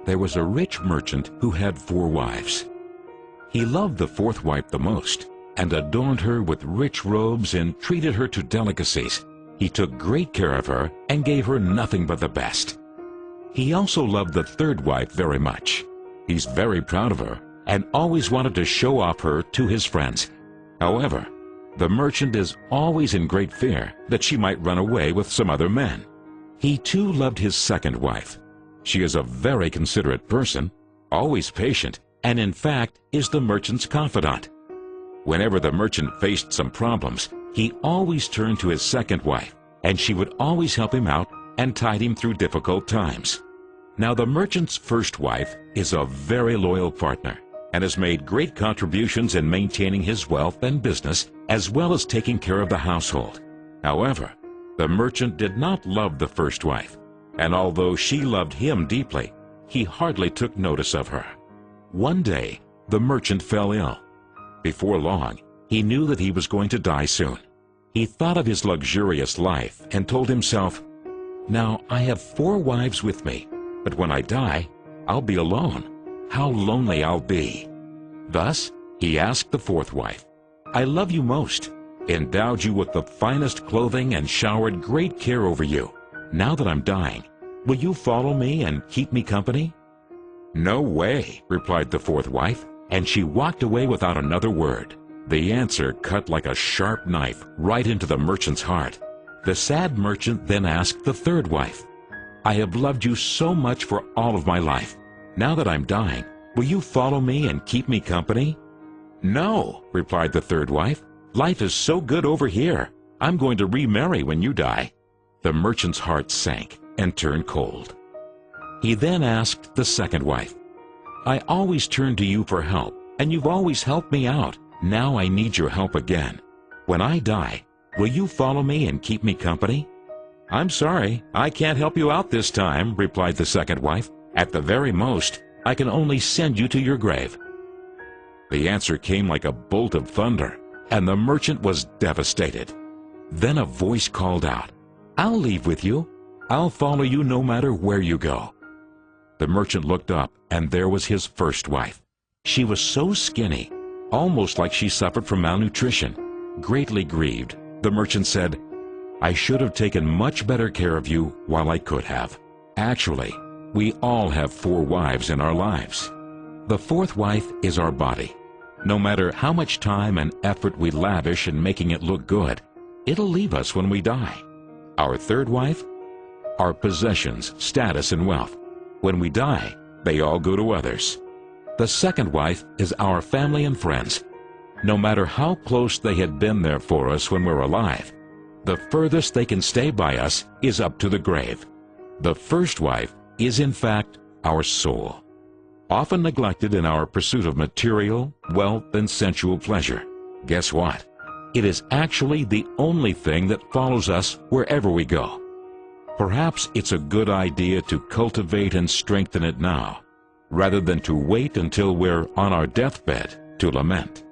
there was a rich merchant who had 4 wives. He loved the 4th wife the most, and adorned her with rich robes and treated her to delicacies. He took great care of her and gave her nothing but the best. He also loved the 3rd wife very much. He's very proud of her and always wanted to show off her to his friends. However, the merchant is always in great fear that she might run away with some other men. He too loved his 2nd wife. She is a very considerate person, always patient, and in fact is the merchant's confidant. Whenever the merchant faced some problems, he always turned to his 2nd wife, and she would always help him out and tide him through difficult times. Now the merchant's 1st wife is a very loyal partner and has made great contributions in maintaining his wealth and business as well as taking care of the household. However, the merchant did not love the 1st wife, and although she loved him deeply, he hardly took notice of her. One day, the merchant fell ill. Before long, he knew that he was going to die soon. He thought of his luxurious life and told himself, "Now I have 4 wives with me, but when I die, I'll be alone. How lonely I'll be." Thus, he asked the 4th wife, "I love you most, endowed you with the finest clothing and showered great care over you. Now that I'm dying, will you follow me and keep me company?" "No way," replied the 4th wife, and she walked away without another word. The answer cut like a sharp knife right into the merchant's heart. The sad merchant then asked the 3rd wife, "I have loved you so much for all of my life. Now that I'm dying, will you follow me and keep me company?" "No," replied the 3rd wife. "Life is so good over here. I'm going to remarry when you die." The merchant's heart sank and turned cold. He then asked the 2nd wife, "I always turn to you for help, and you've always helped me out. Now I need your help again. When I die, will you follow me and keep me company?" "I'm sorry, I can't help you out this time," replied the 2nd wife. "At the very most, I can only send you to your grave." The answer came like a bolt of thunder, and the merchant was devastated. Then a voice called out, "I'll leave with you. I'll follow you no matter where you go." The merchant looked up, and there was his 1st wife. She was so skinny, almost like she suffered from malnutrition. Greatly grieved, the merchant said, "I should have taken much better care of you while I could have." Actually, we all have 4 wives in our lives. The 4th wife is our body. No matter how much time and effort we lavish in making it look good, it'll leave us when we die. Our 3rd wife? Our possessions, status, and wealth. When we die, they all go to others. The 2nd wife is our family and friends. No matter how close they had been there for us when we're alive, the furthest they can stay by us is up to the grave. The 1st wife is in fact our soul, often neglected in our pursuit of material, wealth, and sensual pleasure. Guess what? It is actually the only thing that follows us wherever we go. Perhaps it's a good idea to cultivate and strengthen it now, rather than to wait until we're on our deathbed to lament.